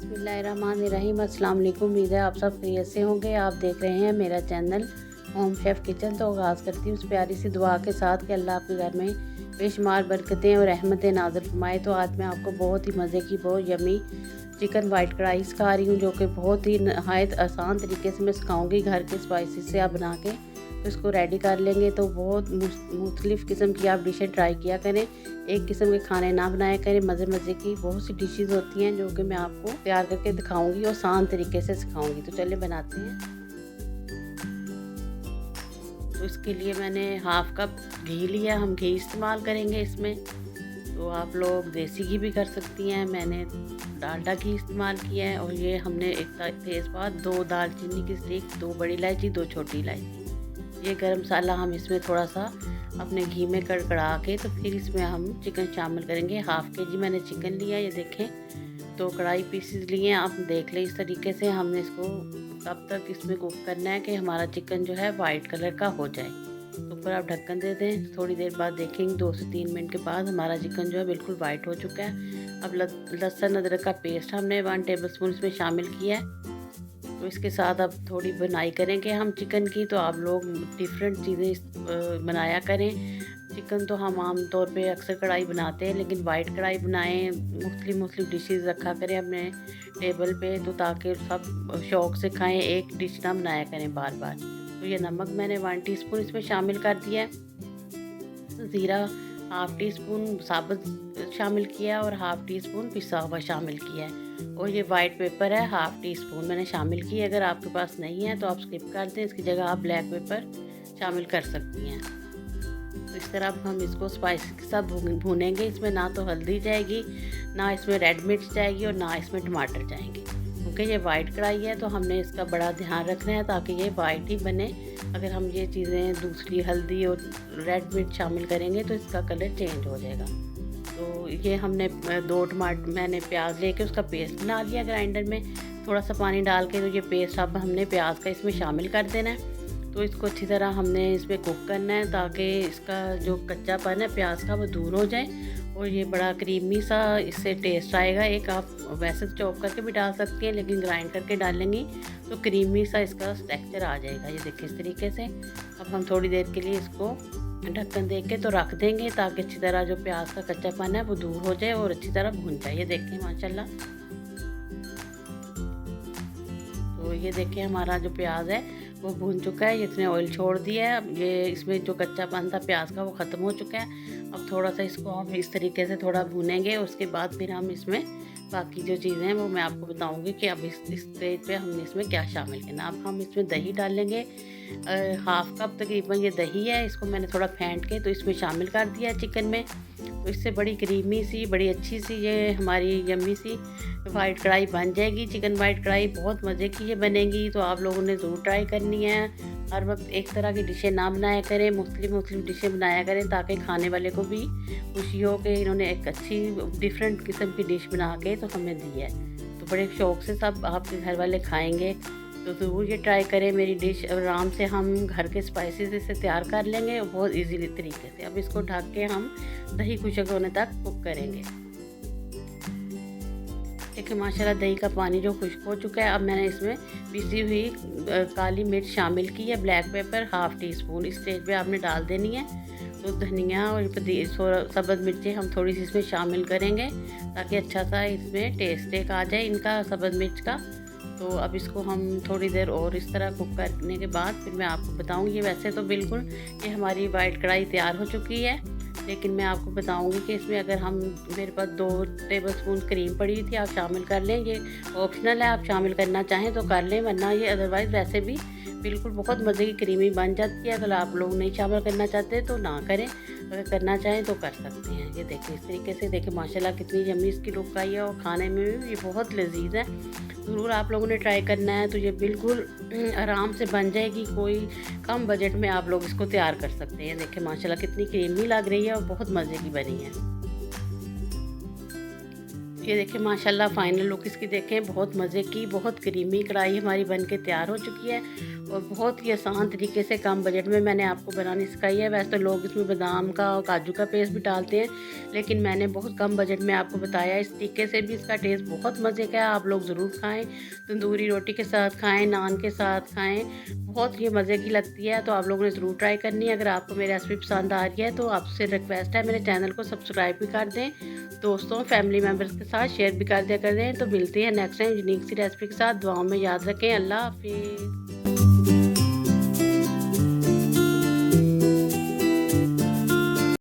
बिस्मिल्लाहिर्रहमानिर्रहीम। अस्सलाम वालेकुम। उम्मीद है आप सब खैरियत से होंगे। आप देख रहे हैं मेरा चैनल होम शेफ़ किचन। तो आगाज़ करती हूँ उस प्यारी सी दुआ के साथ कि अल्लाह आपके घर में बेशुमार बरकतें और रहमतें नाज़िल फरमाए। तो आज मैं आपको बहुत ही मज़े की बहुत यमी चिकन वाइट कढ़ाई सिखा रही हूँ, जो कि बहुत ही नहायत आसान तरीके से मैं सिखाऊँगी। घर के स्पाइसेस से आप बना के तो इसको रेडी कर लेंगे तो बहुत मुख्तलिफ़ किस्म की आप डिशें ट्राई किया करें। एक किस्म के खाने ना बनाया करें। मज़े मज़े की बहुत सी डिशेस होती हैं जो कि मैं आपको तैयार करके दिखाऊंगी और आसान तरीके से सिखाऊंगी। तो चलिए बनाते हैं। तो इसके लिए मैंने हाफ़ कप घी लिया। हम घी इस्तेमाल करेंगे इसमें। तो आप लोग देसी घी भी कर सकती हैं। मैंने डालडा घी इस्तेमाल किया है। और ये हमने एक तेज़पात, 2 दालचीनी की स्टिक, 2 बड़ी इलायची, 2 छोटी इलायची, ये गरम मसाला हम इसमें थोड़ा सा अपने घी में कड़कड़ा के तो फिर इसमें हम चिकन शामिल करेंगे। हाफ़ के जी मैंने चिकन लिया। ये देखें 2 कढ़ाई पीसेस लिए हैं। आप देख लें इस तरीके से हमने इसको तब तक इसमें कुक करना है कि हमारा चिकन जो है वाइट कलर का हो जाए। तो ऊपर आप ढक्कन दे दें। थोड़ी देर बाद देखेंगे 2 से 3 मिनट के बाद हमारा चिकन जो है बिल्कुल वाइट हो चुका है। अब लहसुन अदरक का पेस्ट हमने 1 टेबल स्पून इसमें शामिल किया है। तो इसके साथ अब थोड़ी बनाई करेंगे हम चिकन की। तो आप लोग डिफरेंट चीज़ें बनाया करें। चिकन तो हम आम तौर पे अक्सर कढ़ाई बनाते हैं, लेकिन वाइट कढ़ाई बनाएं। मुख्तलिफ डिशेस रखा करें अपने टेबल पे, तो ताकि सब शौक़ से खाएं। एक डिश ना बनाया करें बार बार। तो ये नमक मैंने 1 टीस्पून इसमें शामिल कर दिया है। ज़ीरा 1/2 टीस्पून साबुत शामिल किया और 1/2 टीस्पून पिसा हुआ शामिल किया है। और ये वाइट पेपर है 1/2 टीस्पून मैंने शामिल किया। अगर आपके पास नहीं है तो आप स्किप कर दें। इसकी जगह आप ब्लैक पेपर शामिल कर सकती हैं। तो इस तरह हम इसको स्पाइस के साथ भूनेंगे। इसमें ना तो हल्दी जाएगी, ना इसमें रेड मिर्च जाएगी और ना इसमें टमाटर जाएंगे, क्योंकि ये वाइट कढ़ाई है। तो हमने इसका बड़ा ध्यान रखना है ताकि ये वाइट ही बने। अगर हम ये चीज़ें दूसरी हल्दी और रेड मिर्च शामिल करेंगे तो इसका कलर चेंज हो जाएगा। तो ये हमने 2 टमाटर मैंने प्याज लेके उसका पेस्ट बना लिया ग्राइंडर में। थोड़ा सा पानी डाल के तो ये पेस्ट अब हमने प्याज का इसमें शामिल कर देना है। तो इसको अच्छी तरह हमने इसमें कुक करना है ताकि इसका जो कच्चापन है प्याज का वो दूर हो जाए और ये बड़ा क्रीमी सा इससे टेस्ट आएगा। एक आप वैसे तो चॉप करके भी डाल सकती हैं, लेकिन ग्राइंड करके डालेंगी तो क्रीमी सा इसका टेक्सचर आ जाएगा। ये देखिए इस तरीके से। अब हम थोड़ी देर के लिए इसको ढक्कन दे के तो रख देंगे ताकि अच्छी तरह जो प्याज का कच्चापन है वो दूर हो जाए और अच्छी तरह भून जाए। ये देखें माशाल्लाह। तो ये देखें हमारा जो प्याज है वो भून चुका है। इसने ऑयल छोड़ दिया है। अब ये इसमें जो कच्चापन था प्याज का वो ख़त्म हो चुका है। अब थोड़ा सा इसको हम इस तरीके से थोड़ा भूनेंगे। उसके बाद फिर हम इसमें बाकी जो चीज़ें हैं वो मैं आपको बताऊंगी कि अब इस स्टेज पे हमने इसमें क्या शामिल करना। अब हम इसमें दही डालेंगे। 1/2 कप तकरीबन ये दही है। इसको मैंने थोड़ा फेंट के तो इसमें शामिल कर दिया चिकन में। तो इससे बड़ी क्रीमी सी, बड़ी अच्छी सी ये हमारी यम्मी सी वाइट कढ़ाई बन जाएगी। चिकन वाइट कढ़ाई बहुत मज़े की ये बनेगी। तो आप लोगों ने ज़रूर ट्राई करनी है। हर वक्त एक तरह की डिशें ना बनाया करें, मुख्तलिफ डिशें बनाया करें ताकि खाने वाले को भी खुशी हो कि इन्होंने एक अच्छी डिफरेंट किस्म की डिश बना के तो हमें दी है। तो बड़े शौक़ से सब आपके घर वाले खाएँगे। तो ज़रूर ये ट्राई करें मेरी डिश। आराम से हम घर के स्पाइसेस इसे तैयार कर लेंगे और बहुत इजीली तरीके से। अब इसको ढक के हम दही खुशक होने तक कुक करेंगे। देखिए माशाल्लाह दही का पानी जो खुश्क हो चुका है। अब मैंने इसमें पिसी हुई काली मिर्च शामिल की है, ब्लैक पेपर 1/2 टीस्पून इस स्टेज पे आपने डाल देनी है। तो धनिया और सब्ज़ मिर्चें हम थोड़ी सी इसमें शामिल करेंगे ताकि अच्छा सा इसमें टेस्ट एक आ जाए इनका सब्ज़ मिर्च का। तो अब इसको हम थोड़ी देर और इस तरह कुक करने के बाद फिर मैं आपको बताऊंगी। वैसे तो बिल्कुल ये हमारी वाइट कढ़ाई तैयार हो चुकी है, लेकिन मैं आपको बताऊंगी कि इसमें अगर हम मेरे पास 2 टेबल स्पून क्रीम पड़ी हुई थी, आप शामिल कर लें। ये ऑप्शनल है, आप शामिल करना चाहें तो कर लें, वरना ये अदरवाइज़ वैसे भी बिल्कुल बहुत मज़े की क्रीमी बन जाती है। अगर आप लोग नहीं शामिल करना चाहते तो ना करें, अगर करना चाहें तो कर सकते हैं। ये देखिए इस तरीके से। देखिए माशाल्लाह कितनी यम्मी इसकी लुक आई है और खाने में भी ये बहुत लजीज है। ज़रूर आप लोगों ने ट्राई करना है। तो ये बिल्कुल आराम से बन जाएगी। कोई कम बजट में आप लोग इसको तैयार कर सकते हैं। देखिए माशाल्लाह कितनी क्रीमी लग रही है और बहुत मज़े की बनी है। ये देखिए माशाल्लाह फाइनल लुक इसकी देखें, बहुत मज़े की, बहुत क्रीमी कढ़ाई हमारी बन के तैयार हो चुकी है और बहुत ही आसान तरीके से कम बजट में मैंने आपको बनानी सिखाई है। वैसे तो लोग इसमें बादाम का और काजू का पेस्ट भी डालते हैं, लेकिन मैंने बहुत कम बजट में आपको बताया। इस तरीके से भी इसका टेस्ट बहुत मज़े का है, आप लोग ज़रूर खाएँ। तंदूरी रोटी के साथ खाएँ, नान के साथ खाएँ, बहुत ही मज़े की लगती है। तो आप लोगों ने ज़रूर ट्राई करनी है। अगर आपको मेरी रेसिपी पसंद आ रही है तो आपसे रिक्वेस्ट है मेरे चैनल को सब्सक्राइब भी कर दें, दोस्तों फैमिली मेम्बर्स के साथ शेयर भी कर दिया करें। तो मिलते हैं नेक्स्ट टाइम यूनिक सी रेसिपी के साथ। दुआओं में याद रखें। अल्लाह हाफिज़।